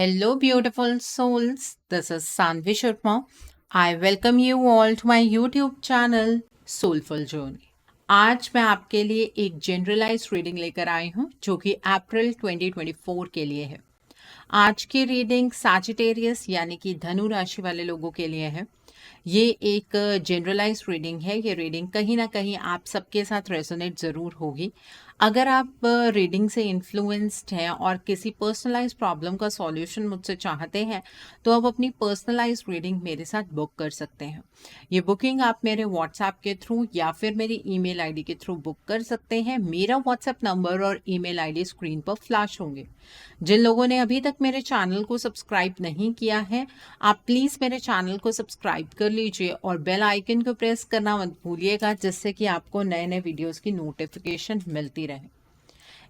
Hello, beautiful souls. This is Sanvi Sharma. I welcome you all to my YouTube channel Soulful Journey. आज मैं आपके लिए एक generalise reading लेकर आई हूँ जो कि अप्रैल 2024 के लिए है। आज की रीडिंग सैजिटेरियस यानी कि धनु राशि वाले लोगों के लिए है। ये एक जनरलाइज रीडिंग है। ये रीडिंग कहीं ना कहीं आप सबके साथ रेजोनेट ज़रूर होगी। अगर आप रीडिंग से इन्फ्लुएंस्ड हैं और किसी पर्सनलाइज प्रॉब्लम का सॉल्यूशन मुझसे चाहते हैं तो आप अपनी पर्सनलाइज रीडिंग मेरे साथ बुक कर सकते हैं। ये बुकिंग आप मेरे व्हाट्सएप के थ्रू या फिर मेरी ईमेल आईडी के थ्रू बुक कर सकते हैं। मेरा व्हाट्सएप नंबर और ईमेल आईडी स्क्रीन पर फ्लैश होंगे। जिन लोगों ने अभी तक मेरे चैनल को सब्सक्राइब नहीं किया है, आप प्लीज़ मेरे चैनल को सब्सक्राइब कर लीजिए और बेल आइकन को प्रेस करना मत भूलिएगा, जिससे कि आपको नए नए वीडियोस की नोटिफिकेशन मिलती रहे।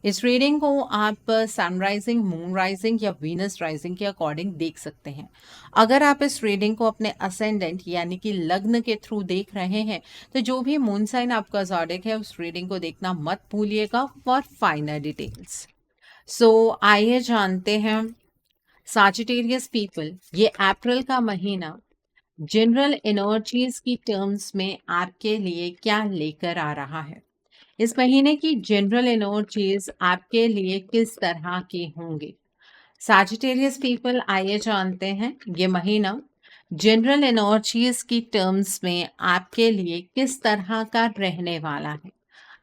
इस रीडिंग को आप सनराइजिंग, मून राइजिंग या वीनस राइजिंग के अकॉर्डिंग देख सकते हैं। अगर आप इस रीडिंग को अपने असेंडेंट यानी कि लग्न के थ्रू देख रहे हैं तो जो भी मून साइन आपका ज़ोडिक है उस रीडिंग को देखना मत भूलिएगा फॉर फाइनल डिटेल्स। सो आइए जानते हैं सैजिटेरियस पीपल, ये अप्रैल का महीना जनरल एनर्जीज की टर्म्स में आपके लिए क्या लेकर आ रहा है। इस महीने की जनरल एनर्जीज आपके लिए किस तरह की होंगी। सैजिटेरियस पीपल, आइए जानते हैं ये महीना जनरल एनर्जीज की टर्म्स में आपके लिए किस तरह का रहने वाला है।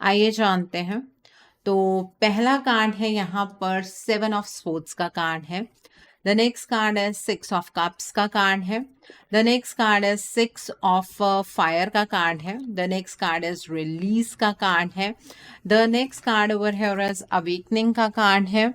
आइए जानते हैं। तो पहला कार्ड है यहाँ पर 7 ऑफ स्वॉर्ड्स का कार्ड है। द नेक्स्ट कार्ड है 6 ऑफ कप्स का कार्ड है। द नेक्स्ट कार्ड है 6 ऑफ फायर का कार्ड है। The next card is release का कार्ड है। The next card over here is awakening का कार्ड है।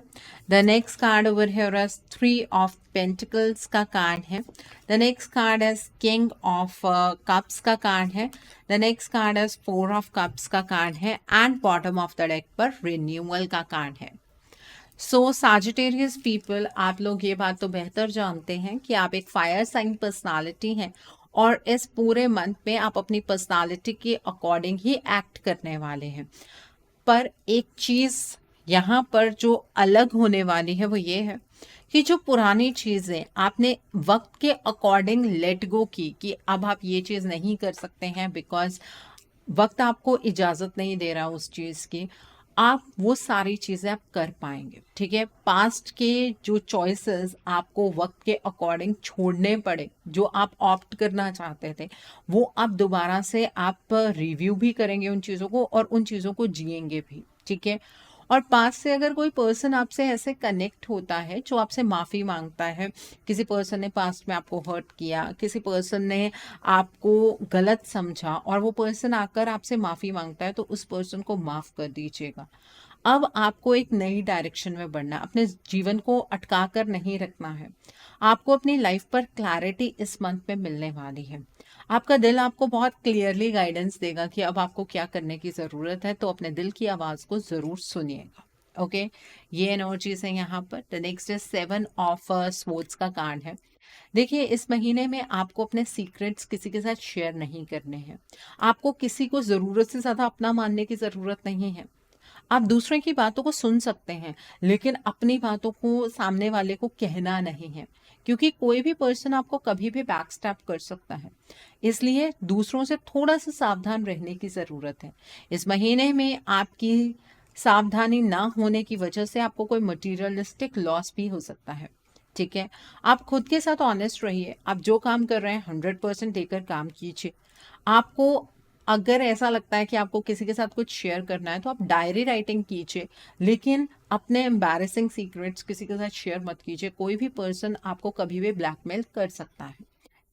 The next card over here is 3 of pentacles का कार्ड है। The next card is king of cups का card है। The next card is 4 of cups का card है and bottom of the deck पर renewal का card है। सो Sagittarius people, आप लोग ये बात तो बेहतर जानते हैं कि आप एक फायर साइन पर्सनालिटी हैं और इस पूरे मंथ में आप अपनी पर्सनालिटी के अकॉर्डिंग ही एक्ट करने वाले हैं। पर एक चीज़ यहाँ पर जो अलग होने वाली है वो ये है कि जो पुरानी चीज़ें आपने वक्त के अकॉर्डिंग लेट गो की कि अब आप ये चीज़ नहीं कर सकते हैं बिकॉज वक्त आपको इजाज़त नहीं दे रहा उस चीज़ की, आप वो सारी चीज़ें आप कर पाएंगे। ठीक है, पास्ट के जो चॉइसेस आपको वक्त के अकॉर्डिंग छोड़ने पड़े, जो आप ऑप्ट करना चाहते थे, वो अब दोबारा से आप रिव्यू भी करेंगे उन चीज़ों को और उन चीज़ों को जिएंगे भी। ठीक है, और पास से अगर कोई पर्सन आपसे ऐसे कनेक्ट होता है जो आपसे माफ़ी मांगता है, किसी पर्सन ने पास्ट में आपको हर्ट किया, किसी पर्सन ने आपको गलत समझा और वो पर्सन आकर आपसे माफ़ी मांगता है, तो उस पर्सन को माफ़ कर दीजिएगा। अब आपको एक नई डायरेक्शन में बढ़ना, अपने जीवन को अटका कर नहीं रखना है। आपको अपनी लाइफ पर क्लैरिटी इस मंथ में मिलने वाली है। आपका दिल आपको बहुत क्लियरली गाइडेंस देगा कि अब आपको क्या करने की ज़रूरत है, तो अपने दिल की आवाज़ को ज़रूर सुनिएगा। ओके, ये एनर्जीज है यहाँ पर। The next is 7 of swords का कार्ड है। देखिए, इस महीने में आपको अपने सीक्रेट्स किसी के साथ शेयर नहीं करने हैं। आपको किसी को ज़रूरत से ज़्यादा अपना मानने की ज़रूरत नहीं है। आप दूसरे की बातों को सुन सकते हैं लेकिन अपनी बातों को सामने वाले को कहना नहीं है, क्योंकि कोई भी पर्सन आपको कभी भी बैक स्टैप कर सकता है। इसलिए दूसरों से थोड़ा सा सावधान रहने की ज़रूरत है। इस महीने में आपकी सावधानी ना होने की वजह से आपको कोई मटीरियलिस्टिक लॉस भी हो सकता है। ठीक है, आप खुद के साथ ऑनेस्ट रहिए। आप जो काम कर रहे हैं 100% देकर काम कीजिए। आपको अगर ऐसा लगता है कि आपको किसी के साथ कुछ शेयर करना है तो आप डायरी राइटिंग कीजिए, लेकिन अपने एम्बैरेसिंग सीक्रेट्स किसी के साथ शेयर मत कीजिए। कोई भी पर्सन आपको कभी भी ब्लैकमेल कर सकता है।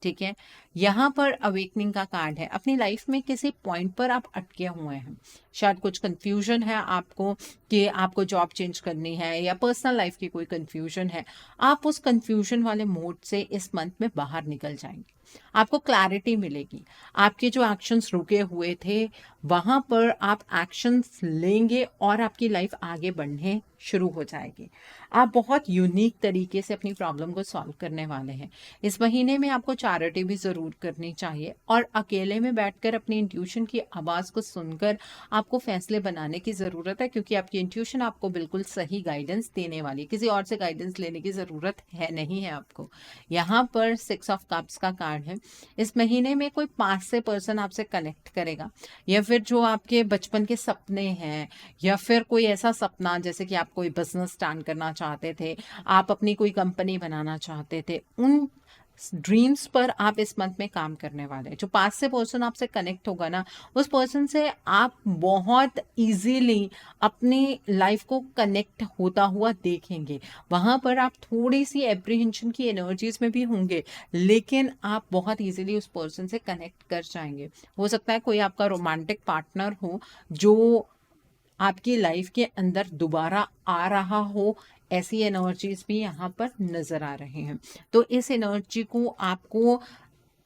ठीक है, यहाँ पर अवेकनिंग का कार्ड है। अपनी लाइफ में किसी पॉइंट पर आप अटके हुए हैं, शायद कुछ कंफ्यूजन है आपको कि आपको जॉब चेंज करनी है या पर्सनल लाइफ की कोई कंफ्यूजन है। आप उस कंफ्यूजन वाले मोड से इस मंथ में बाहर निकल जाएंगे। आपको क्लैरिटी मिलेगी, आपके जो एक्शंस रुके हुए थे वहाँ पर आप एक्शंस लेंगे और आपकी लाइफ आगे बढ़ने शुरू हो जाएगी। आप बहुत यूनिक तरीके से अपनी प्रॉब्लम को सॉल्व करने वाले हैं। इस महीने में आपको चैरिटी भी ज़रूर करनी चाहिए और अकेले में बैठकर अपनी इंट्यूशन की आवाज़ को सुनकर आपको फैसले बनाने की ज़रूरत है, क्योंकि आपकी इंट्यूशन आपको बिल्कुल सही गाइडेंस देने वाली है। किसी और से गाइडेंस लेने की ज़रूरत है नहीं है आपको। यहाँ पर 6 ऑफ कप्स का कार्ड है। इस महीने में कोई 5 से पर्सन आपसे कनेक्ट करेगा, या फिर जो आपके बचपन के सपने हैं, या फिर कोई ऐसा सपना जैसे कि आप कोई बिजनेस स्टार्ट करना चाहते थे, आप अपनी कोई कंपनी बनाना चाहते थे, उन ड्रीम्स पर आप इस मंथ में काम करने वाले हैं। जो 5 से पर्सन आपसे कनेक्ट होगा ना, उस पर्सन से आप बहुत इजीली अपनी लाइफ को कनेक्ट होता हुआ देखेंगे। वहाँ पर आप थोड़ी सी एप्रीहेंशन की एनर्जीज में भी होंगे, लेकिन आप बहुत इजीली उस पर्सन से कनेक्ट कर जाएंगे। हो सकता है कोई आपका रोमांटिक पार्टनर हो जो आपकी लाइफ के अंदर दोबारा आ रहा हो, ऐसी एनर्जीज भी यहाँ पर नजर आ रहे हैं। तो इस एनर्जी को आपको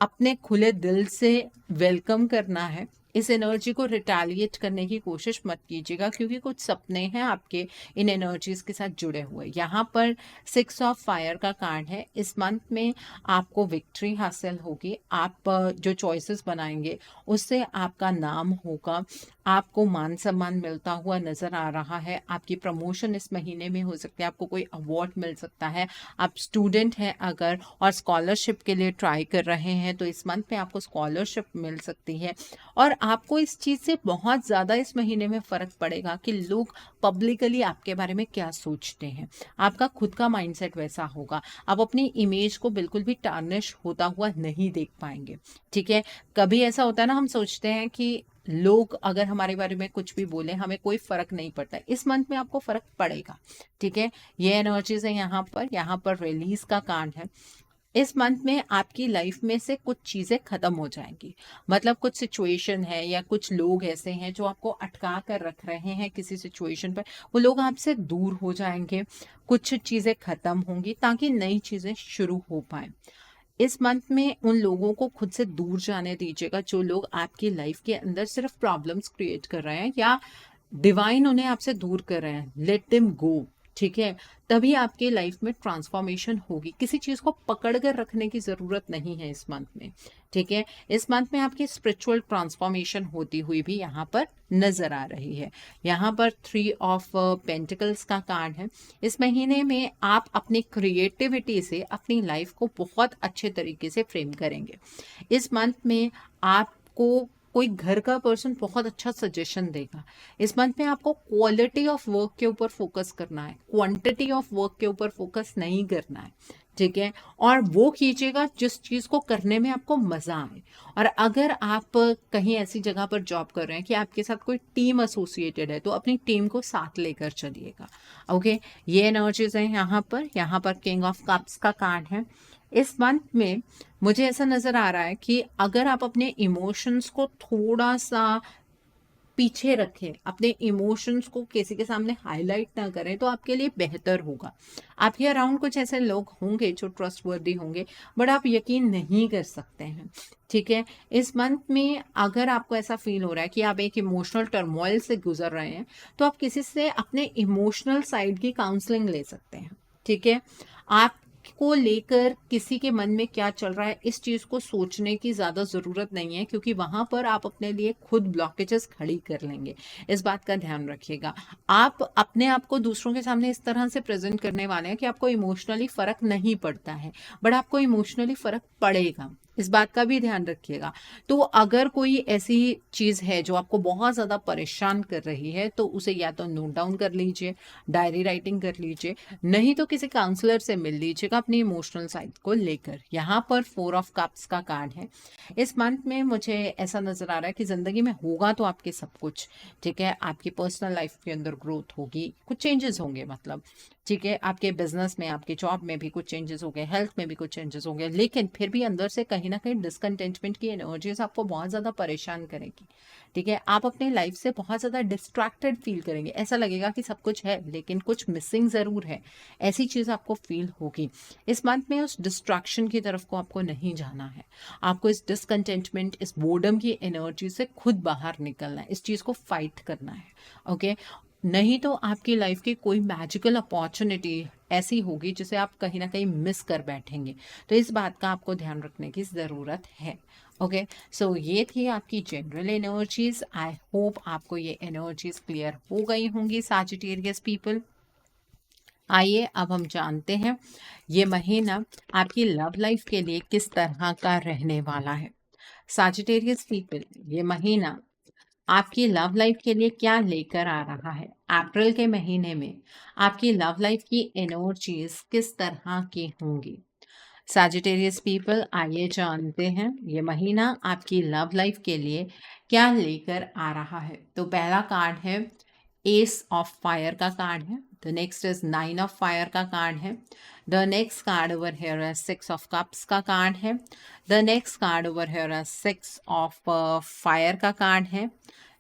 अपने खुले दिल से वेलकम करना है। इस एनर्जी को रिटेलिएट करने की कोशिश मत कीजिएगा, क्योंकि कुछ सपने हैं आपके इन एनर्जीज के साथ जुड़े हुए। यहाँ पर 6 ऑफ फायर का कार्ड है। इस मंथ में आपको विक्ट्री हासिल होगी। आप जो चॉइसेस बनाएंगे उससे आपका नाम होगा, आपको मान सम्मान मिलता हुआ नजर आ रहा है। आपकी प्रमोशन इस महीने में हो सकती है, आपको कोई अवार्ड मिल सकता है। आप स्टूडेंट हैं अगर और स्कॉलरशिप के लिए ट्राई कर रहे हैं तो इस मंथ में आपको स्कॉलरशिप मिल सकती है। और आपको इस चीज़ से बहुत ज़्यादा इस महीने में फ़र्क पड़ेगा कि लोग पब्लिकली आपके बारे में क्या सोचते हैं। आपका खुद का माइंडसेट वैसा होगा, आप अपनी इमेज को बिल्कुल भी टार्निश होता हुआ नहीं देख पाएंगे। ठीक है, कभी ऐसा होता है ना, हम सोचते हैं कि लोग अगर हमारे बारे में कुछ भी बोले हमें कोई फर्क नहीं पड़ता। इस मंथ में आपको फर्क पड़ेगा। ठीक है, ये एनर्जीज है। यहाँ पर रिलीज का कार्ड है। इस मंथ में आपकी लाइफ में से कुछ चीज़ें ख़त्म हो जाएंगी। मतलब कुछ सिचुएशन है या कुछ लोग ऐसे हैं जो आपको अटका कर रख रहे हैं किसी सिचुएशन पर, वो लोग आपसे दूर हो जाएंगे। कुछ चीज़ें ख़त्म होंगी ताकि नई चीज़ें शुरू हो पाए। इस मंथ में उन लोगों को खुद से दूर जाने दीजिएगा जो लोग आपकी लाइफ के अंदर सिर्फ प्रॉब्लम्स क्रिएट कर रहे हैं या डिवाइन उन्हें आपसे दूर कर रहे हैं। Let them go. ठीक है, तभी आपके लाइफ में ट्रांसफॉर्मेशन होगी। किसी चीज़ को पकड़ कर रखने की ज़रूरत नहीं है इस मंथ में। ठीक है, इस मंथ में आपकी स्पिरिचुअल ट्रांसफॉर्मेशन होती हुई भी यहाँ पर नज़र आ रही है। यहाँ पर 3 ऑफ पेंटिकल्स का कार्ड है। इस महीने में आप अपनी क्रिएटिविटी से अपनी लाइफ को बहुत अच्छे तरीके से फ्रेम करेंगे। इस मंथ में आपको कोई घर का पर्सन बहुत अच्छा सजेशन देगा। इस मंथ में आपको क्वालिटी ऑफ वर्क के ऊपर फोकस करना है, क्वांटिटी ऑफ वर्क के ऊपर फोकस नहीं करना है। ठीक है, और वो कीजिएगा जिस चीज़ को करने में आपको मज़ा आए। और अगर आप कहीं ऐसी जगह पर जॉब कर रहे हैं कि आपके साथ कोई टीम एसोसिएटेड है तो अपनी टीम को साथ लेकर चलिएगा। ओके, ये एनर्जीज है। यहाँ पर किंग ऑफ कप्स का कार्ड है। इस मंथ में मुझे ऐसा नज़र आ रहा है कि अगर आप अपने इमोशंस को थोड़ा सा पीछे रखें, अपने इमोशंस को किसी के सामने हाईलाइट ना करें तो आपके लिए बेहतर होगा। आपके अराउंड कुछ ऐसे लोग होंगे जो ट्रस्टवर्दी होंगे, बट आप यकीन नहीं कर सकते हैं। ठीक है, इस मंथ में अगर आपको ऐसा फील हो रहा है कि आप एक इमोशनल टर्मोइल से गुजर रहे हैं तो आप किसी से अपने इमोशनल साइड की काउंसलिंग ले सकते हैं। ठीक है, आप को लेकर किसी के मन में क्या चल रहा है इस चीज़ को सोचने की ज़्यादा ज़रूरत नहीं है, क्योंकि वहाँ पर आप अपने लिए खुद ब्लॉकेजेस खड़ी कर लेंगे। इस बात का ध्यान रखिएगा। आप अपने आप को दूसरों के सामने इस तरह से प्रेजेंट करने वाले हैं कि आपको इमोशनली फ़र्क नहीं पड़ता है, बट आपको इमोशनली फ़र्क पड़ेगा। इस बात का भी ध्यान रखिएगा। तो अगर कोई ऐसी चीज़ है जो आपको बहुत ज़्यादा परेशान कर रही है तो उसे या तो नोट डाउन कर लीजिए, डायरी राइटिंग कर लीजिए, नहीं तो किसी काउंसलर से मिल लीजिएगा अपनी इमोशनल साइड को लेकर। यहाँ पर 4 ऑफ कप्स का कार्ड है। इस मंथ में मुझे ऐसा नज़र आ रहा है कि ज़िंदगी में होगा तो आपके सब कुछ। ठीक है, आपकी पर्सनल लाइफ के अंदर ग्रोथ होगी, कुछ चेंजेस होंगे मतलब। ठीक है, आपके बिजनेस में, आपके जॉब में भी कुछ चेंजेस हो गए, हेल्थ में भी कुछ चेंजेस हो गए, लेकिन फिर भी अंदर से कहीं कहीं ना कहीं डिसकंटेंटमेंट की एनर्जीज आपको बहुत ज़्यादा परेशान करेगी। ठीक है, आप अपने लाइफ से बहुत ज़्यादा डिस्ट्रैक्टेड फील करेंगे, ऐसा लगेगा कि सब कुछ है लेकिन कुछ मिसिंग ज़रूर है, ऐसी चीज़ आपको फील होगी। इस मंथ में उस डिस्ट्रैक्शन की तरफ को आपको नहीं जाना है, आपको इस डिसकंटेंटमेंट, इस बोर्डम की एनर्जी से खुद बाहर निकलना है, इस चीज़ को फाइट करना है। ओके, नहीं तो आपकी लाइफ की कोई मैजिकल अपॉर्चुनिटी ऐसी होगी जिसे आप कहीं ना कहीं मिस कर बैठेंगे। तो इस बात का आपको ध्यान रखने की ज़रूरत है। ओके, सो ये थी आपकी जनरल एनर्जीज। आई होप आपको ये एनर्जीज क्लियर हो गई होंगी सैजिटेरियस पीपल। आइए अब हम जानते हैं ये महीना आपकी लव लाइफ के लिए किस तरह का रहने वाला है। सैजिटेरियस पीपल, ये महीना आपकी लव लाइफ के लिए क्या लेकर आ रहा है। अप्रैल के महीने में आपकी लव लाइफ की एनर्जीज किस तरह की होंगी। सैजिटेरियस पीपल, आइए जानते हैं ये महीना आपकी लव लाइफ के लिए क्या लेकर आ रहा है। तो पहला कार्ड है एस ऑफ फायर का कार्ड है। The next is 9 of fire का कार्ड है। The next card over here है 6 ऑफ कप्स का कार्ड है। The next card over here है 6 ऑफ फायर का कार्ड है।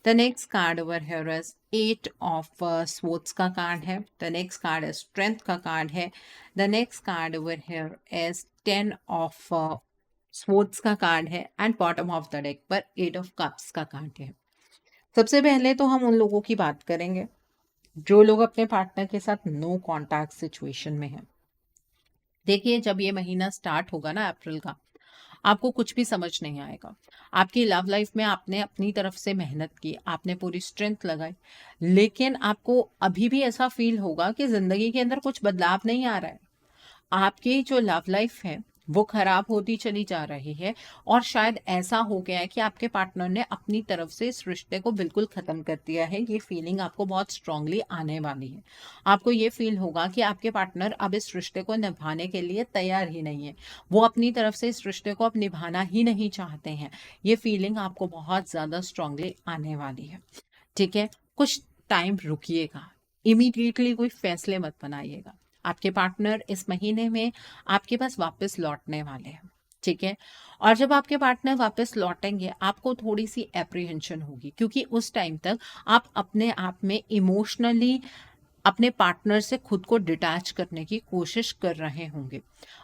The next card over here is 8 of swords का कार्ड है। The next card is strength का कार्ड है। The next card over here is 10 of swords का card है and bottom of the deck पर 8 of cups का card है। सबसे पहले तो हम उन लोगों की बात करेंगे जो लोग अपने पार्टनर के साथ नो कॉन्टैक्ट सिचुएशन में हैं। देखिए, जब ये महीना स्टार्ट होगा ना अप्रैल का, आपको कुछ भी समझ नहीं आएगा। आपकी लव लाइफ में आपने अपनी तरफ से मेहनत की, आपने पूरी स्ट्रेंथ लगाई, लेकिन आपको अभी भी ऐसा फील होगा कि ज़िंदगी के अंदर कुछ बदलाव नहीं आ रहा है। आपकी जो लव लाइफ है वो खराब होती चली जा रही है, और शायद ऐसा हो गया है कि आपके पार्टनर ने अपनी तरफ से इस रिश्ते को बिल्कुल ख़त्म कर दिया है। ये फीलिंग आपको बहुत स्ट्रांगली आने वाली है। आपको ये फील होगा कि आपके पार्टनर अब इस रिश्ते को निभाने के लिए तैयार ही नहीं है, वो अपनी तरफ से इस रिश्ते को अब निभाना ही नहीं चाहते हैं। ये फीलिंग आपको बहुत ज़्यादा स्ट्रांगली आने वाली है। ठीक है, कुछ टाइम रुकिएगा, इमीडिएटली कोई फैसले मत बनाइएगा। आपके पार्टनर इस महीने में आपके पास वापस लौटने वाले हैं। ठीक है, और जब आपके पार्टनर वापस लौटेंगे आपको थोड़ी सी एप्रीहेंशन होगी, क्योंकि उस टाइम तक आप अपने आप में इमोशनली अपने पार्टनर से खुद को डिटैच करने की कोशिश कर रहे होंगे।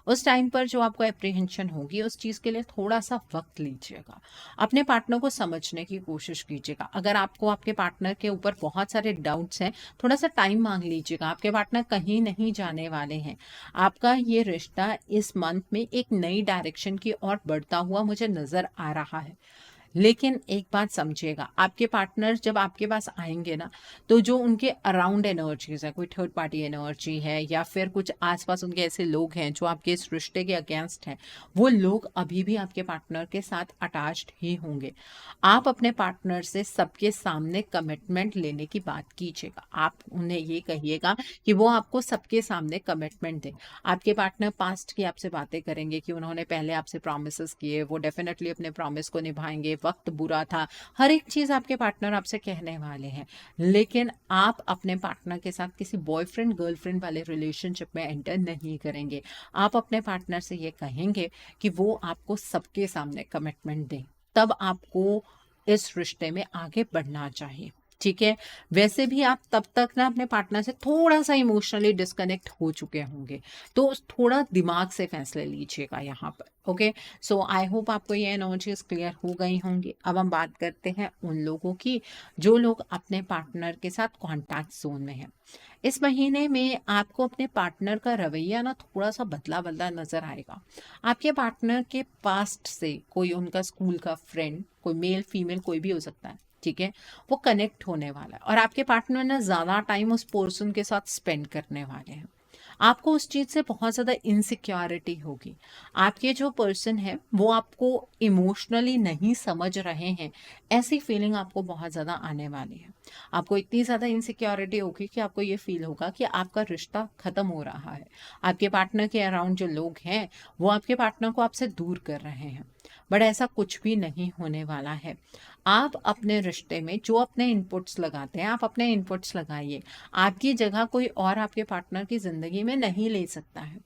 उस टाइम पर जो आपको एप्रीहेंशन होगी, उस चीज़ के लिए थोड़ा सा वक्त लीजिएगा, अपने पार्टनर को समझने की कोशिश कीजिएगा। अगर आपको आपके पार्टनर के ऊपर बहुत सारे डाउट्स हैं, थोड़ा सा टाइम मांग लीजिएगा। आपके पार्टनर कहीं नहीं जाने वाले हैं। आपका ये रिश्ता इस मंथ में एक नई डायरेक्शन की ओर बढ़ता हुआ मुझे नज़र आ रहा है। लेकिन एक बात समझिएगा, आपके पार्टनर जब आपके पास आएंगे ना, तो जो उनके अराउंड एनर्जीज है, कोई थर्ड पार्टी एनर्जी है या फिर कुछ आसपास उनके ऐसे लोग हैं जो आपके इस रिश्ते के अगेंस्ट हैं, वो लोग अभी भी आपके पार्टनर के साथ अटैच्ड ही होंगे। आप अपने पार्टनर से सबके सामने कमिटमेंट लेने की बात कीजिएगा। आप उन्हें ये कहिएगा कि वो आपको सबके सामने कमिटमेंट दें। आपके पार्टनर पास्ट की आपसे बातें करेंगे कि उन्होंने पहले आपसे प्रॉमिसेस किए, वो डेफिनेटली अपने प्रॉमिस को निभाएंगे, वक्त बुरा था, हर एक चीज़ आपके पार्टनर आपसे कहने वाले हैं। लेकिन आप अपने पार्टनर के साथ किसी बॉयफ्रेंड गर्लफ्रेंड वाले रिलेशनशिप में एंटर नहीं करेंगे। आप अपने पार्टनर से ये कहेंगे कि वो आपको सबके सामने कमिटमेंट दें, तब आपको इस रिश्ते में आगे बढ़ना चाहिए। ठीक है, वैसे भी आप तब तक ना अपने पार्टनर से थोड़ा सा इमोशनली डिस्कनेक्ट हो चुके होंगे, तो थोड़ा दिमाग से फैसले लीजिएगा यहाँ पर। ओके, सो आई होप आपको ये एनर्जीज क्लियर हो गई होंगी। अब हम बात करते हैं उन लोगों की जो लोग अपने पार्टनर के साथ कॉन्टैक्ट जोन में हैं। इस महीने में आपको अपने पार्टनर का रवैया ना थोड़ा सा बदला बदला नजर आएगा। आपके पार्टनर के पास्ट से कोई उनका स्कूल का फ्रेंड, कोई मेल फीमेल कोई भी हो सकता है, ठीक है, वो कनेक्ट होने वाला है और आपके पार्टनर ने ज़्यादा टाइम उस पर्सन के साथ स्पेंड करने वाले हैं। आपको उस चीज़ से बहुत ज़्यादा इनसिक्योरिटी होगी। आपके जो पर्सन है वो आपको इमोशनली नहीं समझ रहे हैं, ऐसी फीलिंग आपको बहुत ज़्यादा आने वाली है। आपको इतनी ज़्यादा इनसिक्योरिटी होगी कि आपको ये फील होगा कि आपका रिश्ता ख़त्म हो रहा है। आपके पार्टनर के अराउंड जो लोग हैं वो आपके पार्टनर को आपसे दूर कर रहे हैं। बट ऐसा कुछ भी नहीं होने वाला है। आप अपने रिश्ते में जो अपने इनपुट्स लगाते हैं, आप अपने इनपुट्स लगाइए। आपकी जगह कोई और आपके पार्टनर की ज़िंदगी में नहीं ले सकता है।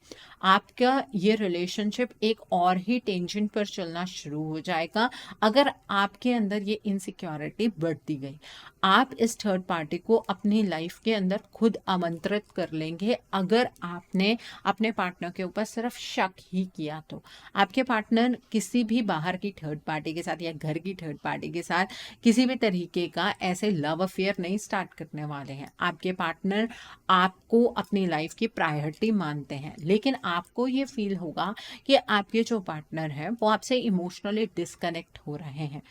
आपका ये रिलेशनशिप एक और ही टेंशन पर चलना शुरू हो जाएगा अगर आपके अंदर ये इनसिक्योरिटी बढ़ती गई। आप इस थर्ड पार्टी को अपनी लाइफ के अंदर खुद आमंत्रित कर लेंगे अगर आपने अपने पार्टनर के ऊपर सिर्फ शक ही किया तो। आपके पार्टनर किसी भी बाहर की थर्ड पार्टी के साथ या घर की थर्ड पार्टी के साथ किसी भी तरीके का ऐसे लव अफेयर नहीं स्टार्ट करने वाले हैं। आपके पार्टनर आपको अपनी लाइफ की प्रायोरिटी मानते हैं, लेकिन आपको ये फील होगा कि आपके जो पार्टनर हैं वो आपसे इमोशनली डिस्कनेक्ट हो रहे हैं।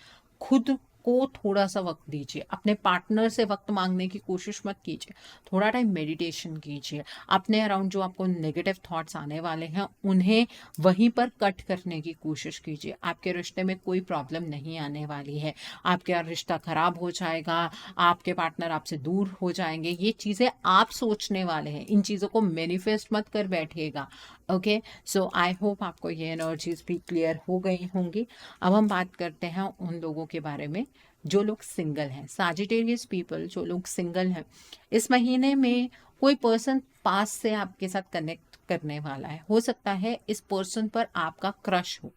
खुद को थोड़ा सा वक्त दीजिए, अपने पार्टनर से वक्त मांगने की कोशिश मत कीजिए। थोड़ा टाइम मेडिटेशन कीजिए। अपने अराउंड जो आपको नेगेटिव थॉट्स आने वाले हैं उन्हें वहीं पर कट करने की कोशिश कीजिए। आपके रिश्ते में कोई प्रॉब्लम नहीं आने वाली है। आपका रिश्ता खराब हो जाएगा, आपके पार्टनर आपसे दूर हो जाएंगे, ये चीज़ें आप सोचने वाले हैं। इन चीज़ों को मैनिफेस्ट मत कर बैठिएगा। ओके, सो आई होप आपको ये एनर्जीज भी क्लियर हो गई होंगी। अब हम बात करते हैं उन लोगों के बारे में जो लोग सिंगल हैं। सैजिटेरियस पीपल जो लोग सिंगल हैं, इस महीने में कोई पर्सन पास से आपके साथ कनेक्ट करने वाला है। हो सकता है इस पर्सन पर आपका क्रश हो,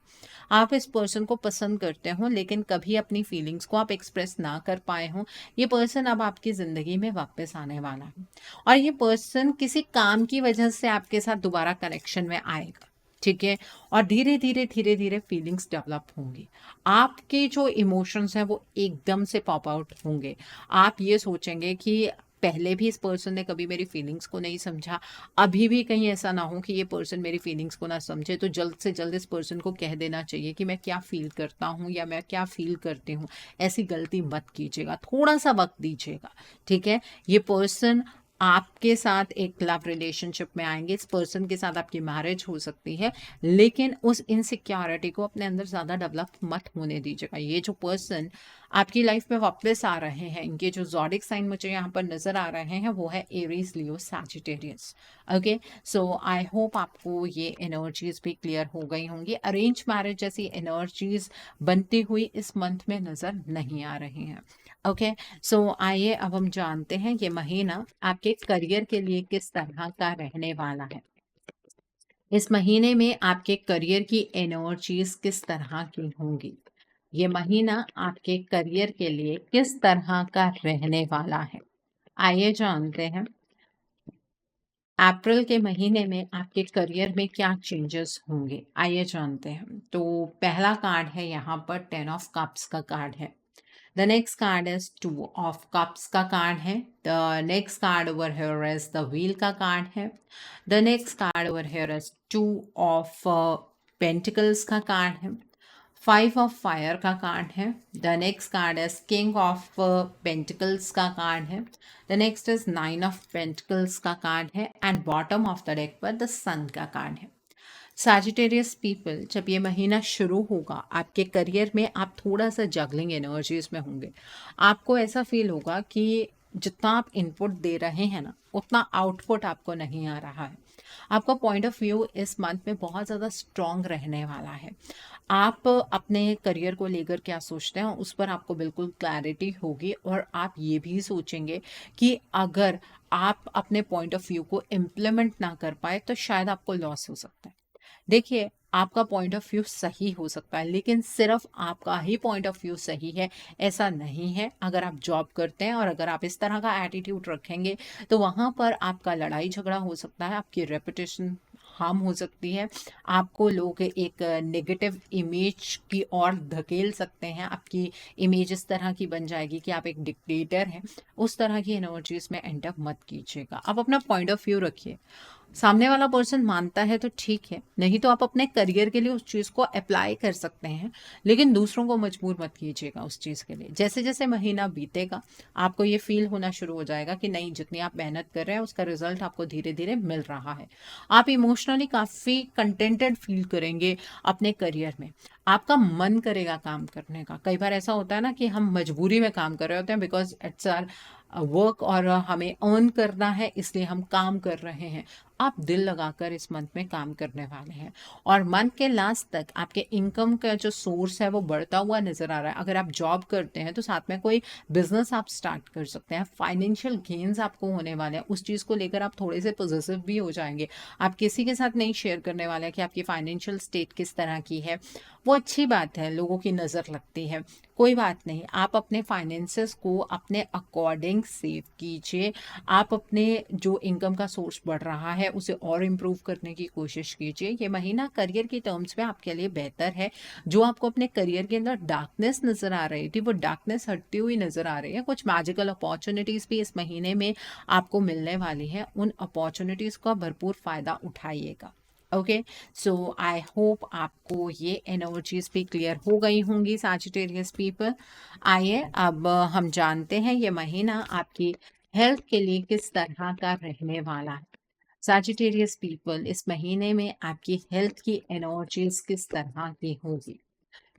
आप इस पर्सन को पसंद करते हो लेकिन कभी अपनी फीलिंग्स को आप एक्सप्रेस ना कर पाए हो। ये पर्सन अब आपकी ज़िंदगी में वापस आने वाला है और ये पर्सन किसी काम की वजह से आपके साथ दोबारा कनेक्शन में आएगा। ठीक है, और धीरे धीरे फीलिंग्स डेवलप होंगी। आपके जो इमोशंस हैं वो एकदम से पॉप आउट होंगे। आप ये सोचेंगे कि पहले भी इस पर्सन ने कभी मेरी फीलिंग्स को नहीं समझा, अभी भी कहीं ऐसा ना हो कि ये पर्सन मेरी फीलिंग्स को ना समझे, तो जल्द से जल्द इस पर्सन को कह देना चाहिए कि मैं क्या फील करता हूँ या मैं क्या फील करती हूँ। ऐसी गलती मत कीजिएगा, थोड़ा सा वक्त दीजिएगा। ठीक है, ये पर्सन आपके साथ एक लव रिलेशनशिप में आएंगे। इस पर्सन के साथ आपकी मैरिज हो सकती है, लेकिन उस इनसिक्योरिटी को अपने अंदर ज़्यादा डेवलप मत होने दीजिएगा। ये जो पर्सन आपकी लाइफ में वापस आ रहे हैं, इनके जो ज़ोडिक साइन मुझे यहाँ पर नज़र आ रहे हैं वो है Aries, Leo, Sagittarius. Okay, so I hope आपको ये एनर्जीज भी क्लियर हो गई होंगी। अरेंज मैरिज जैसी एनर्जीज बनती हुई इस मंथ में नज़र नहीं आ रही हैं। ओके, सो आइए अब हम जानते हैं ये महीना आपके करियर के लिए किस तरह का रहने वाला है। इस महीने में आपके करियर की एनर्जीज किस तरह की होंगी। ये महीना आपके करियर के लिए किस तरह का रहने वाला है, आइए जानते हैं। अप्रैल के महीने में आपके करियर में क्या चेंजेस होंगे, आइए जानते हैं। तो पहला कार्ड है यहाँ पर 10 ऑफ कप्स का कार्ड है। The next card is 2 of cups का कार्ड है। The next card over here is the wheel का कार्ड है। The next card over here is 2 of pentacles का कार्ड है। 5 ऑफ फायर का कार्ड है। The next card is king of pentacles का card है। The next is 9 of pentacles का card है and bottom of the deck पर the सन का कार्ड है। सैजिटेरियस पीपल, जब ये महीना शुरू होगा आपके करियर में आप थोड़ा सा जगलिंग एनर्जीज में होंगे। आपको ऐसा फील होगा कि जितना आप इनपुट दे रहे हैं ना उतना आउटपुट आपको नहीं आ रहा है। आपका पॉइंट ऑफ व्यू इस मंथ में बहुत ज़्यादा स्ट्रॉन्ग रहने वाला है। आप अपने करियर को लेकर क्या सोचते हैं उस पर आपको बिल्कुल क्लैरिटी होगी और आप ये भी सोचेंगे कि अगर आप अपने पॉइंट ऑफ व्यू को इम्प्लीमेंट ना कर पाए तो शायद आपको लॉस हो सकता है। देखिए, आपका पॉइंट ऑफ व्यू सही हो सकता है लेकिन सिर्फ आपका ही पॉइंट ऑफ व्यू सही है ऐसा नहीं है। अगर आप जॉब करते हैं और अगर आप इस तरह का एटीट्यूड रखेंगे तो वहाँ पर आपका लड़ाई झगड़ा हो सकता है, आपकी रेपुटेशन हार्म हो सकती है, आपको लोग एक नेगेटिव इमेज की ओर धकेल सकते हैं। आपकी इमेज इस तरह की बन जाएगी कि आप एक डिक्टेटर हैं। उस तरह की एनर्जीज में एंटर मत कीजिएगा। आप अपना पॉइंट ऑफ व्यू रखिए। सामने वाला पर्सन मानता है तो ठीक है, नहीं तो आप अपने करियर के लिए उस चीज़ को अप्लाई कर सकते हैं, लेकिन दूसरों को मजबूर मत कीजिएगा उस चीज़ के लिए। जैसे जैसे महीना बीतेगा आपको ये फील होना शुरू हो जाएगा कि नहीं, जितनी आप मेहनत कर रहे हैं उसका रिजल्ट आपको धीरे धीरे मिल रहा है। आप इमोशनली काफ़ी कंटेंटेड फील करेंगे अपने करियर में। आपका मन करेगा काम करने का। कई बार ऐसा होता है ना कि हम मजबूरी में काम कर रहे होते हैं बिकॉज इट्स आर वर्क और हमें अर्न करना है, इसलिए हम काम कर रहे हैं। आप दिल लगाकर इस मंथ में काम करने वाले हैं और मंथ के लास्ट तक आपके इनकम का जो सोर्स है वो बढ़ता हुआ नजर आ रहा है। अगर आप जॉब करते हैं तो साथ में कोई बिजनेस आप स्टार्ट कर सकते हैं। फाइनेंशियल गेन्स आपको होने वाले हैं, उस चीज़ को लेकर आप थोड़े से पॉजिटिव भी हो जाएंगे। आप किसी के साथ नहीं शेयर करने वाले हैं कि आपकी फाइनेंशियल स्टेट किस तरह की है। वो अच्छी बात है, लोगों की नज़र लगती है, कोई बात नहीं। आप अपने फाइनेंसेस को अपने अकॉर्डिंग सेव कीजिए। आप अपने जो इनकम का सोर्स बढ़ रहा है उसे और इम्प्रूव करने की कोशिश कीजिए। ये महीना करियर की टर्म्स में आपके लिए बेहतर है। जो आपको अपने करियर के अंदर डार्कनेस नज़र आ रही थी वो डार्कनेस हटती हुई नज़र आ रही है। कुछ मैजिकल अपॉर्चुनिटीज़ भी इस महीने में आपको मिलने वाली हैं। उन अपॉर्चुनिटीज़ का भरपूर फ़ायदा उठाइएगा। ओके, सो आई होप आपको ये एनर्जीज भी क्लियर हो गई होंगी सैजिटेरियस पीपल। आइए अब हम जानते हैं ये महीना आपकी हेल्थ के लिए किस तरह का रहने वाला है। सैजिटेरियस पीपल, इस महीने में आपकी हेल्थ की एनर्जीज किस तरह की होगी।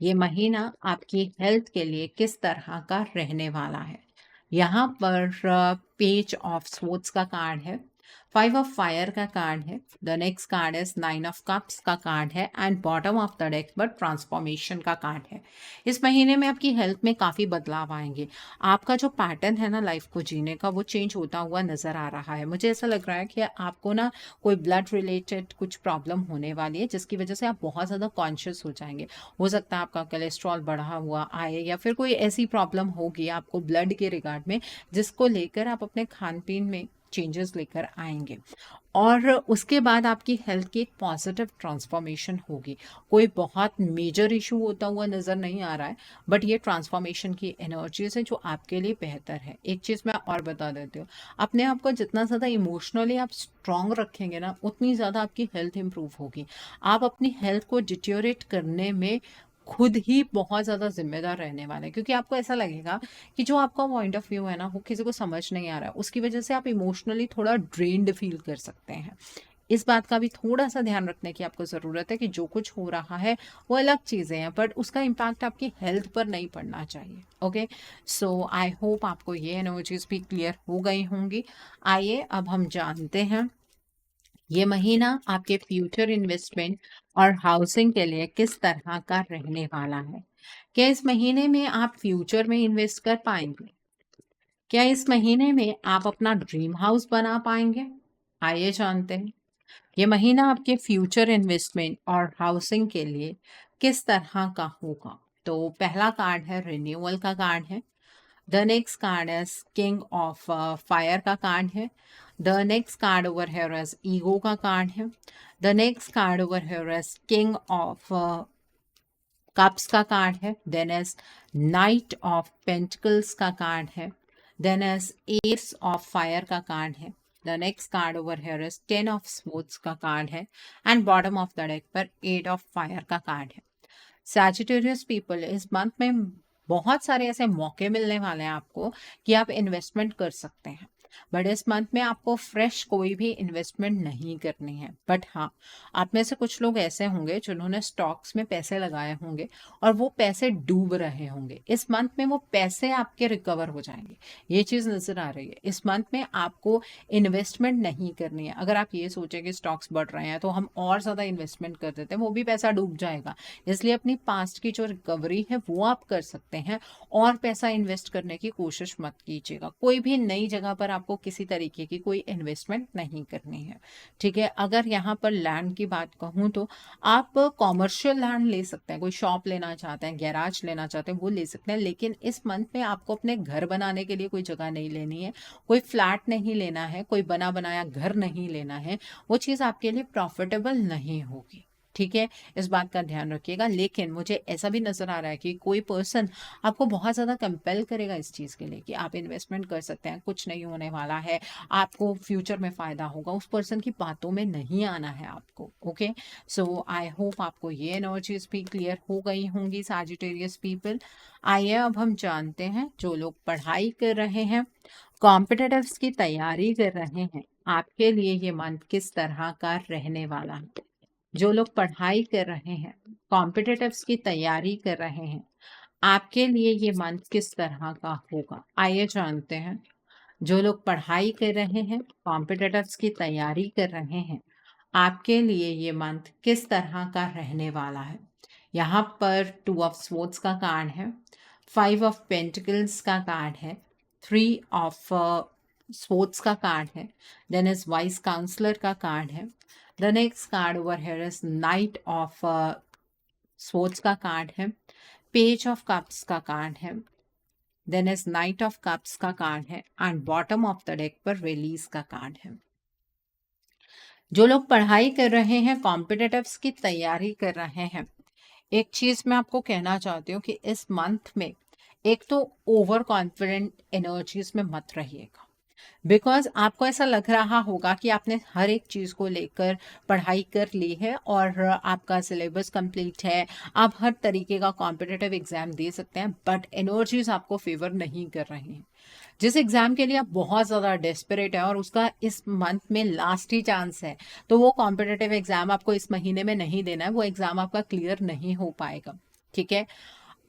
ये महीना आपकी हेल्थ के लिए किस तरह का रहने वाला है। यहाँ पर पेज ऑफ स्वॉर्ड्स का कार्ड है, 5 ऑफ फायर का कार्ड है, द नेक्स्ट कार्ड है 9 ऑफ कप्स का कार्ड है and bottom of the deck पर ट्रांसफॉर्मेशन का कार्ड है। इस महीने में आपकी हेल्थ में काफ़ी बदलाव आएंगे। आपका जो पैटर्न है ना लाइफ को जीने का वो चेंज होता हुआ नज़र आ रहा है। मुझे ऐसा लग रहा है कि आपको ना कोई ब्लड रिलेटेड कुछ प्रॉब्लम होने वाली है जिसकी वजह से आप बहुत ज़्यादा कॉन्शियस हो जाएंगे। हो सकता है आपका कोलेस्ट्रॉल बढ़ा हुआ आए या फिर कोई ऐसी प्रॉब्लम होगी आपको ब्लड के रिगार्ड में जिसको लेकर आप अपने खान पीन में चेंजेस लेकर आएंगे और उसके बाद आपकी हेल्थ की एक पॉजिटिव ट्रांसफॉर्मेशन होगी। कोई बहुत मेजर इशू होता हुआ नज़र नहीं आ रहा है, बट ये ट्रांसफॉर्मेशन की एनर्जीज है जो आपके लिए बेहतर है। एक चीज़ मैं और बता देती हूँ, अपने आप को जितना ज़्यादा इमोशनली आप स्ट्रांग रखेंगे ना उतनी ज़्यादा आपकी हेल्थ इंप्रूव होगी। आप अपनी हेल्थ को डिट्योरेट करने में खुद ही बहुत ज़्यादा जिम्मेदार रहने वाले हैं, क्योंकि आपको ऐसा लगेगा कि जो आपका पॉइंट ऑफ व्यू है ना वो किसी को समझ नहीं आ रहा है। उसकी वजह से आप इमोशनली थोड़ा ड्रेन्ड फील कर सकते हैं। इस बात का भी थोड़ा सा ध्यान रखने की आपको ज़रूरत है कि जो कुछ हो रहा है वो अलग चीज़ें हैं, बट उसका इम्पैक्ट आपकी हेल्थ पर नहीं पड़ना चाहिए। ओके, सो आई होप आपको ये एनर्जीज भी क्लियर हो गई होंगी। आइए अब हम जानते हैं ये महीना आपके फ्यूचर इन्वेस्टमेंट और हाउसिंग के लिए किस तरह का रहने वाला है। क्या इस महीने में आप फ्यूचर में इन्वेस्ट कर पाएंगे? क्या इस महीने में आप अपना ड्रीम हाउस बना पाएंगे? आइए जानते हैं ये महीना आपके फ्यूचर इन्वेस्टमेंट और हाउसिंग के लिए किस तरह का होगा। तो पहला कार्ड है रिन्यूअल का कार्ड है। The next card is king of fire का कार्ड है। The next card over here is ego का कार्ड है। The next card over here is king of cups का कार्ड है। Then is knight of pentacles का card है। Then is eights of fire का card है। The next card over here is 10 of sports का card है and bottom of the deck पर 8 of fire का कार्ड है। सैजिटेरियस पीपल, इस मंथ में बहुत सारे ऐसे मौके मिलने वाले हैं आपको कि आप इन्वेस्टमेंट कर सकते हैं, बट इस मंथ में आपको फ्रेश कोई भी इन्वेस्टमेंट नहीं करनी है। बट हाँ, आप में से कुछ लोग ऐसे होंगे जिन्होंने स्टॉक्स में पैसे लगाए होंगे और वो पैसे डूब रहे होंगे। इस मंथ में वो पैसे आपके रिकवर हो जाएंगे, ये चीज़ नज़र आ रही है। इस मंथ में आपको इन्वेस्टमेंट नहीं करनी है। अगर आप ये सोचें कि स्टॉक्स बढ़ रहे हैं तो हम और ज़्यादा इन्वेस्टमेंट कर देते हैं, वो भी पैसा डूब जाएगा। इसलिए अपनी पास्ट की जो रिकवरी है वो आप कर सकते हैं और पैसा इन्वेस्ट करने की कोशिश मत कीजिएगा। कोई भी नई जगह पर आपको किसी तरीके की कोई इन्वेस्टमेंट नहीं करनी है, ठीक है। अगर यहाँ पर लैंड की बात कहूँ तो आप कॉमर्शियल लैंड ले सकते हैं, कोई शॉप लेना चाहते हैं, गैराज लेना चाहते हैं, वो ले सकते हैं। लेकिन इस मंथ में आपको अपने घर बनाने के लिए कोई जगह नहीं लेनी है, कोई फ्लैट नहीं लेना है, कोई बना बनाया घर नहीं लेना है। वो चीज़ आपके लिए प्रॉफिटेबल नहीं होगी, ठीक है। इस बात का ध्यान रखिएगा। लेकिन मुझे ऐसा भी नज़र आ रहा है कि कोई पर्सन आपको बहुत ज़्यादा कंपेल करेगा इस चीज़ के लिए कि आप इन्वेस्टमेंट कर सकते हैं, कुछ नहीं होने वाला है, आपको फ्यूचर में फ़ायदा होगा। उस पर्सन की बातों में नहीं आना है आपको। ओके, सो आई होप आपको ये एनर्जीज भी क्लियर हो गई होंगी सैजिटेरियस पीपल। आइए अब हम जानते हैं जो लोग पढ़ाई कर रहे हैं, कॉम्पिटिटिव्स की तैयारी कर रहे हैं, आपके लिए ये मंथ किस तरह का रहने वाला है। जो लोग पढ़ाई कर रहे हैं, कॉम्पिटिटिव्स की तैयारी कर रहे हैं, आपके लिए ये मंथ किस तरह का होगा। आइए जानते हैं जो लोग पढ़ाई कर रहे हैं, कॉम्पिटिटिव्स की तैयारी कर रहे हैं, आपके लिए ये मंथ किस तरह का रहने वाला है। यहाँ पर 2 ऑफ स्वॉर्ड्स का कार्ड है, 5 ऑफ पेंटिकल्स का कार्ड है, 3 ऑफ स्वॉर्ड्स का कार्ड है, देन इज वाइस काउंसलर का कार्ड है। The next card over here is knight of swords का कार्ड है, पेज ऑफ कप्स का कार्ड है, then is knight of cups का कार्ड है and bottom of the deck पर रिलीज का कार्ड है। जो लोग पढ़ाई कर रहे हैं, कॉम्पिटिटिव्स की तैयारी कर रहे हैं, एक चीज मैं आपको कहना चाहती हूँ कि इस मंथ में एक तो ओवर कॉन्फिडेंट एनर्जीज में मत रहिएगा, बिकॉज आपको ऐसा लग रहा होगा कि आपने हर एक चीज़ को लेकर पढ़ाई कर ली है और आपका सिलेबस कंप्लीट है, आप हर तरीके का कॉम्पिटिटिव एग्जाम दे सकते हैं, बट एनर्जीज आपको फेवर नहीं कर रही हैं। जिस एग्जाम के लिए आप बहुत ज़्यादा डेस्परेट है और उसका इस मंथ में लास्ट ही चांस है, तो वो कॉम्पिटिटिव एग्जाम आपको इस महीने में नहीं देना है, वो एग्जाम आपका क्लियर नहीं हो पाएगा। ठीक है,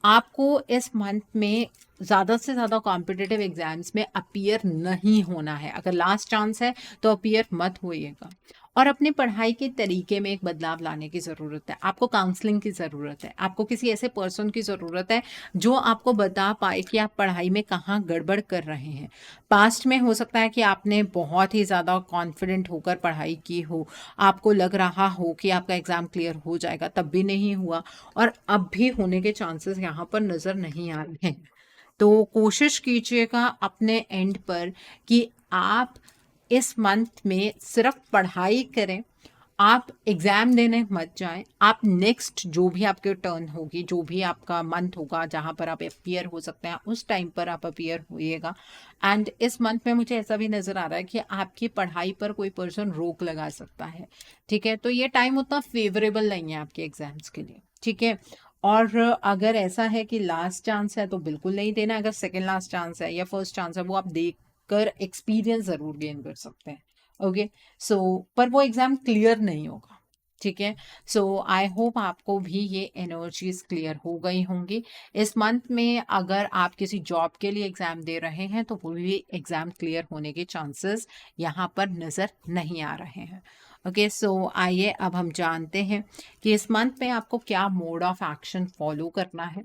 आपको इस मंथ में ज़्यादा से ज़्यादा कॉम्पिटिटिव एग्जाम्स में अपीयर नहीं होना है। अगर लास्ट चांस है तो अपीयर मत होइएगा, और अपनी पढ़ाई के तरीके में एक बदलाव लाने की ज़रूरत है। आपको काउंसलिंग की ज़रूरत है, आपको किसी ऐसे पर्सन की ज़रूरत है जो आपको बता पाए कि आप पढ़ाई में कहाँ गड़बड़ कर रहे हैं। पास्ट में हो सकता है कि आपने बहुत ही ज़्यादा कॉन्फिडेंट होकर पढ़ाई की हो, आपको लग रहा हो कि आपका एग्ज़ाम क्लियर हो जाएगा, तब भी नहीं हुआ, और अब भी होने के चांसेस यहाँ पर नज़र नहीं आ रहे हैं। तो कोशिश कीजिएगा अपने एंड पर कि आप इस मंथ में सिर्फ पढ़ाई करें, आप एग्ज़ाम देने मत जाएं। आप नेक्स्ट जो भी आपके टर्न होगी, जो भी आपका मंथ होगा जहां पर आप अपीयर हो सकते हैं, उस टाइम पर आप अपीयर होइएगा। एंड इस मंथ में मुझे ऐसा भी नज़र आ रहा है कि आपकी पढ़ाई पर कोई पर्सन रोक लगा सकता है। ठीक है, तो ये टाइम उतना फेवरेबल नहीं है आपके एग्जाम्स के लिए। ठीक है, और अगर ऐसा है कि लास्ट चांस है तो बिल्कुल नहीं देना। अगर सेकेंड लास्ट चांस है या फर्स्ट चांस है, वो आप देख कर एक्सपीरियंस ज़रूर गेन कर सकते हैं। ओके, सो पर वो एग्ज़ाम क्लियर नहीं होगा। ठीक है, सो आई होप आपको भी ये एनर्जीज क्लियर हो गई होंगी। इस मंथ में अगर आप किसी जॉब के लिए एग्ज़ाम दे रहे हैं तो वो भी एग्ज़ाम क्लियर होने के चांसेस यहाँ पर नज़र नहीं आ रहे हैं। ओके, सो आइए अब हम जानते हैं कि इस मंथ में आपको क्या मोड ऑफ एक्शन फॉलो करना है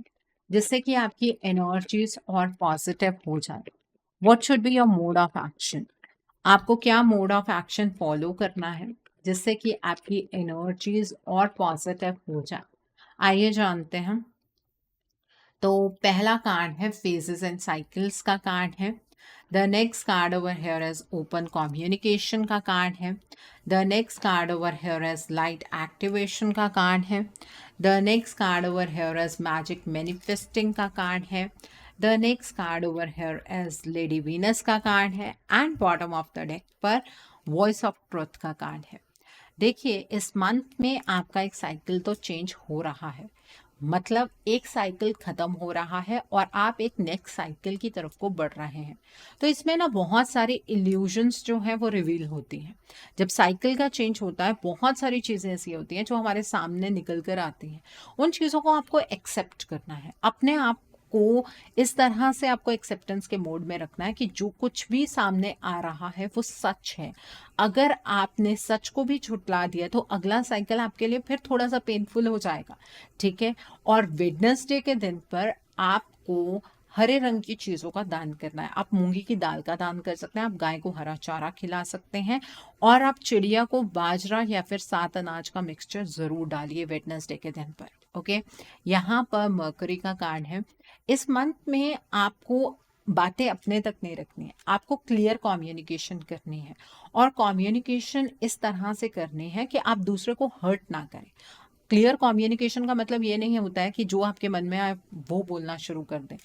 जिससे कि आपकी एनर्जीज और पॉजिटिव हो जाए। What should be your mode of action? आपको क्या मोड ऑफ एक्शन फॉलो करना है जिससे कि आपकी एनर्जीज और पॉजिटिव हो जाए। आइए जानते हैं। तो पहला कार्ड है फेजेस एंड साइकिल्स का कार्ड है। The next card over here is open communication का कार्ड है। The next card over here is light activation का कार्ड है। The next card over here is magic manifesting का card है। The next card over here is lady Venus का card है and bottom of the deck पर voice of truth का card है। देखिए, इस मंथ में आपका एक साइकिल तो चेंज हो रहा है, मतलब एक साइकिल खत्म हो रहा है और आप एक नेक्स्ट साइकिल की तरफ को बढ़ रहे हैं। तो इसमें ना बहुत सारी इल्यूजन्स जो हैं वो रिवील होती हैं। जब साइकिल का चेंज होता है, बहुत सारी चीज़ें ऐसी होती हैं जो हमारे सामने निकल कर आती हैं। उन चीज़ों को आपको एक्सेप्ट करना है, अपने आप को इस तरह से आपको एक्सेप्टेंस के मोड में रखना है कि जो कुछ भी सामने आ रहा है वो सच है। अगर आपने सच को भी झुठला दिया तो अगला साइकिल आपके लिए फिर थोड़ा सा पेनफुल हो जाएगा। ठीक है, और वेडनेसडे के दिन पर आपको हरे रंग की चीज़ों का दान करना है। आप मूंगी की दाल का दान कर सकते हैं, आप गाय को हरा चारा खिला सकते हैं, और आप चिड़िया को बाजरा या फिर 7 अनाज का मिक्सचर ज़रूर डालिए वेडनेसडे के दिन पर। ओके, यहाँ पर मरकरी का कार्ड है। इस मंथ में आपको बातें अपने तक नहीं रखनी है, आपको क्लियर कम्युनिकेशन करनी है, और कम्युनिकेशन इस तरह से करनी है कि आप दूसरे को हर्ट ना करें। क्लियर कम्युनिकेशन का मतलब ये नहीं होता है कि जो आपके मन में आए वो बोलना शुरू कर दें।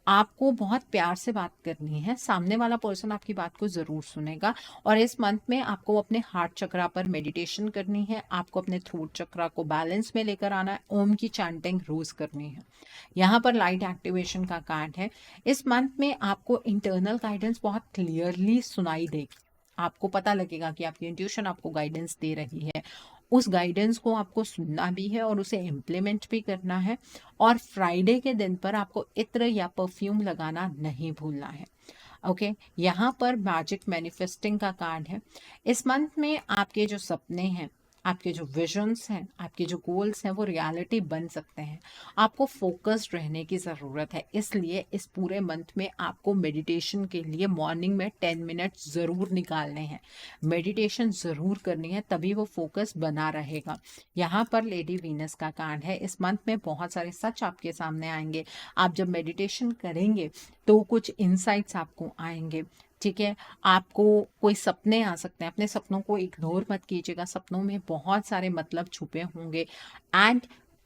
आपको बहुत प्यार से बात करनी है, सामने वाला पर्सन आपकी बात को ज़रूर सुनेगा। और इस मंथ में आपको अपने हार्ट चक्रा पर मेडिटेशन करनी है, आपको अपने थ्रोट चक्रा को बैलेंस में लेकर आना है, ओम की चैंटिंग रोज़ करनी है। यहाँ पर लाइट एक्टिवेशन का कार्ड है। इस मंथ में आपको इंटरनल गाइडेंस बहुत क्लियरली सुनाई देगी, आपको पता लगेगा कि आपकी इंट्यूशन आपको गाइडेंस दे रही है। उस गाइडेंस को आपको सुनना भी है और उसे इम्प्लीमेंट भी करना है। और फ्राइडे के दिन पर आपको इत्र या परफ्यूम लगाना नहीं भूलना है। ओके, यहाँ पर मैजिक मैनिफेस्टिंग का कार्ड है। इस मंथ में आपके जो सपने हैं, आपके जो विजन्स हैं, आपके जो गोल्स हैं, वो रियलिटी बन सकते हैं। आपको फोकस्ड रहने की ज़रूरत है, इसलिए इस पूरे मंथ में आपको मेडिटेशन के लिए मॉर्निंग में 10 मिनट ज़रूर निकालने हैं। मेडिटेशन ज़रूर करनी है, तभी वो फोकस बना रहेगा। यहाँ पर लेडी वीनस का कार्ड है। इस मंथ में बहुत सारे सच आपके सामने आएंगे। आप जब मेडिटेशन करेंगे तो कुछ इंसाइट्स आपको आएंगे। ठीक है, आपको कोई सपने आ सकते हैं, अपने सपनों को इग्नोर मत कीजिएगा, सपनों में बहुत सारे मतलब छुपे होंगे। एंड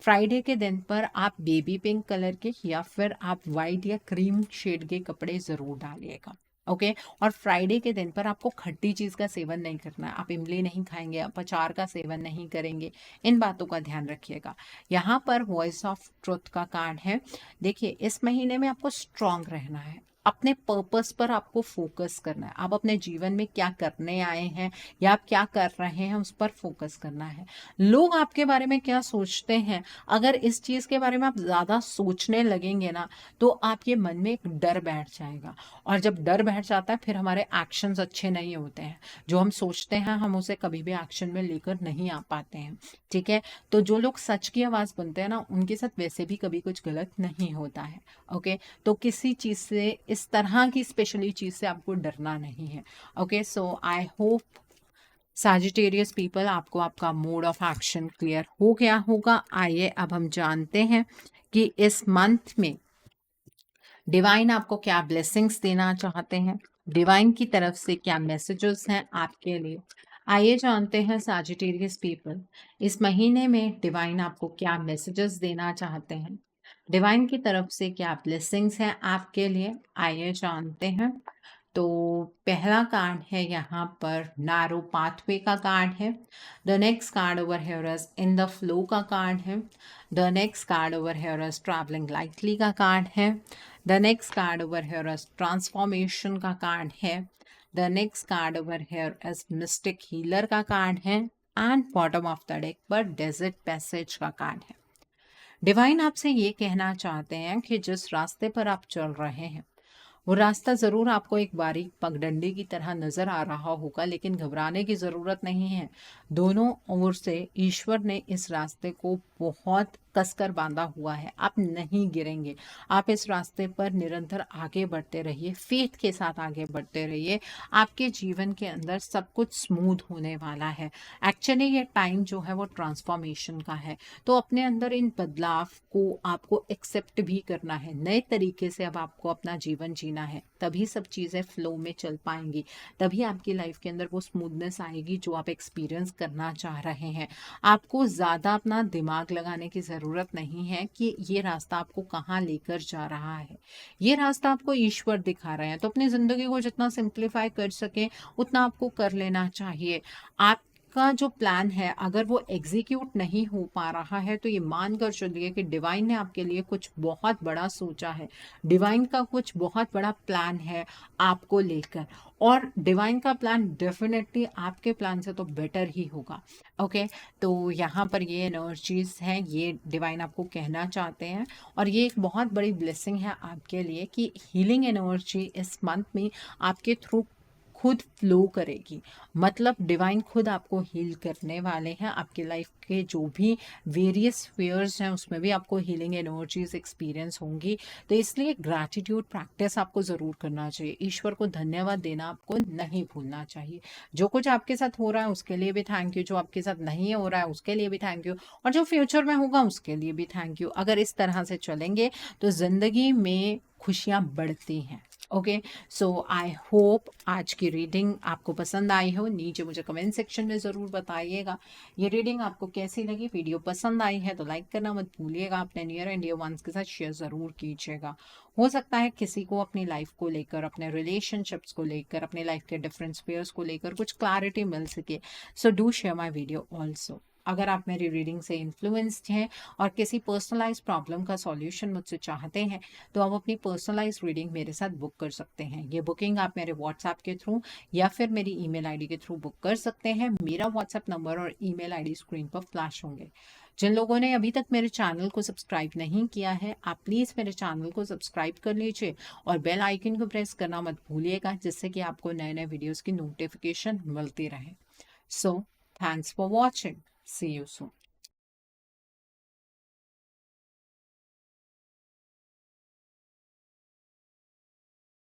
फ्राइडे के दिन पर आप बेबी पिंक कलर के या फिर आप वाइट या क्रीम शेड के कपड़े ज़रूर डालिएगा। ओके, और फ्राइडे के दिन पर आपको खट्टी चीज़ का सेवन नहीं करना है। आप इमली नहीं खाएंगे, आप अचार का सेवन नहीं करेंगे। इन बातों का ध्यान रखिएगा। यहाँ पर वॉइस ऑफ ट्रुथ का कार्ड है। देखिए, इस महीने में आपको स्ट्रांग रहना है, अपने पर्पस पर आपको फोकस करना है। आप अपने जीवन में क्या करने आए हैं या आप क्या कर रहे हैं, उस पर फोकस करना है। लोग आपके बारे में क्या सोचते हैं, अगर इस चीज़ के बारे में आप ज़्यादा सोचने लगेंगे ना, तो आपके मन में एक डर बैठ जाएगा। और जब डर बैठ जाता है, फिर हमारे एक्शंस अच्छे नहीं होते हैं। जो हम सोचते हैं, हम उसे कभी भी एक्शन में लेकर नहीं आ पाते हैं। ठीक है, तो जो लोग सच की आवाज़ बनते हैं ना, उनके साथ वैसे भी कभी कुछ गलत नहीं होता है। ओके, तो किसी चीज़ से, इस तरह की स्पेशली चीज़ से आपको डरना नहीं है। Okay, so I hope Sagittarius people, आपको आपका मोड ऑफ एक्शन क्लियर हो गया होगा। आइए अब हम जानते हैं कि इस मंथ में डिवाइन आपको क्या ब्लेसिंग्स देना चाहते हैं, डिवाइन की तरफ से क्या मैसेजेस हैं आपके लिए। आइए जानते हैं सैजिटेरियस पीपल, इस महीने में डिवाइन आपको क्या मैसेजेस देना चाहते हैं, डिवाइन की तरफ से क्या ब्लेसिंग्स हैं आपके लिए। आइए जानते हैं। तो पहला कार्ड है यहाँ पर नैरो पाथवे का कार्ड है। The next card over here is in the flow का कार्ड है। The next card over here is travelling lightly का कार्ड है। The next card over here is transformation का कार्ड है। The next card over here is mistake healer का card है। And bottom of the deck पर desert passage का card है। Divine आपसे ये कहना चाहते हैं कि जिस रास्ते पर आप चल रहे हैं, वो रास्ता ज़रूर आपको एक बारीक पगडंडी की तरह नज़र आ रहा होगा, लेकिन घबराने की ज़रूरत नहीं है। दोनों ओर से ईश्वर ने इस रास्ते को बहुत कसकर बांधा हुआ है। आप नहीं गिरेंगे। आप इस रास्ते पर निरंतर आगे बढ़ते रहिए, फेथ के साथ आगे बढ़ते रहिए। आपके जीवन के अंदर सब कुछ स्मूथ होने वाला है। एक्चुअली ये टाइम जो है वो ट्रांसफॉर्मेशन का है, तो अपने अंदर इन बदलाव को आपको एक्सेप्ट भी करना है। नए तरीके से अब आपको अपना जीवन जीना है, तभी सब चीज़ें फ्लो में चल पाएंगी, तभी आपकी लाइफ के अंदर वो स्मूथनेस आएगी जो आप एक्सपीरियंस करना चाह रहे हैं। आपको ज़्यादा अपना दिमाग लगाने की ज़रूरत नहीं है कि ये रास्ता आपको कहाँ लेकर जा रहा है। ये रास्ता आपको ईश्वर दिखा रहे हैं, तो अपनी ज़िंदगी को जितना सिंप्लीफाई कर सकें उतना आपको कर लेना चाहिए। आप का जो प्लान है, अगर वो एग्जीक्यूट नहीं हो पा रहा है, तो ये मान कर चलिए कि डिवाइन ने आपके लिए कुछ बहुत बड़ा सोचा है। डिवाइन का कुछ बहुत बड़ा प्लान है आपको लेकर, और डिवाइन का प्लान डेफिनेटली आपके प्लान से तो बेटर ही होगा। ओके, तो यहाँ पर ये एनर्जीज हैं, ये डिवाइन आपको कहना चाहते हैं, और ये एक बहुत बड़ी ब्लेसिंग है आपके लिए कि हीलिंग एनर्जी इस मंथ में आपके थ्रू खुद फ्लो करेगी। मतलब डिवाइन खुद आपको हील करने वाले हैं। आपके लाइफ के जो भी वेरियस फेयर्स हैं, उसमें भी आपको हीलिंग एनर्जीज एक्सपीरियंस होंगी। तो इसलिए ग्रैटिट्यूड प्रैक्टिस आपको ज़रूर करना चाहिए। ईश्वर को धन्यवाद देना आपको नहीं भूलना चाहिए। जो कुछ आपके साथ हो रहा है उसके लिए भी थैंक यू, जो आपके साथ नहीं हो रहा है उसके लिए भी थैंक यू, और जो फ्यूचर में होगा उसके लिए भी थैंक यू। अगर इस तरह से चलेंगे तो ज़िंदगी में खुशियाँ बढ़ती हैं। ओके, सो आई होप आज की रीडिंग आपको पसंद आई हो। नीचे मुझे कमेंट सेक्शन में ज़रूर बताइएगा ये रीडिंग आपको कैसी लगी। वीडियो पसंद आई है तो लाइक करना मत भूलिएगा। अपने नियर एंड डियर वंस के साथ शेयर ज़रूर कीजिएगा। हो सकता है किसी को अपनी लाइफ को लेकर, अपने रिलेशनशिप्स को लेकर, अपने लाइफ के डिफरेंट स्फीयर्स को लेकर कुछ क्लैरिटी मिल सके। So do share my video also. अगर आप मेरी रीडिंग से इन्फ्लुएंस्ड हैं और किसी पर्सनलाइज प्रॉब्लम का सॉल्यूशन मुझसे चाहते हैं तो आप अपनी पर्सनलाइज रीडिंग मेरे साथ बुक कर सकते हैं। ये बुकिंग आप मेरे व्हाट्सएप के थ्रू या फिर मेरी ईमेल आईडी के थ्रू बुक कर सकते हैं। मेरा व्हाट्सएप नंबर और ईमेल आईडी स्क्रीन पर फ्लैश होंगे। जिन लोगों ने अभी तक मेरे चैनल को सब्सक्राइब नहीं किया है, आप प्लीज़ मेरे चैनल को सब्सक्राइब कर लीजिए और बेल आइकन को प्रेस करना मत भूलिएगा, जिससे कि आपको नए नए वीडियोस की नोटिफिकेशन मिलती रहे। So thanks for watching, see you soon.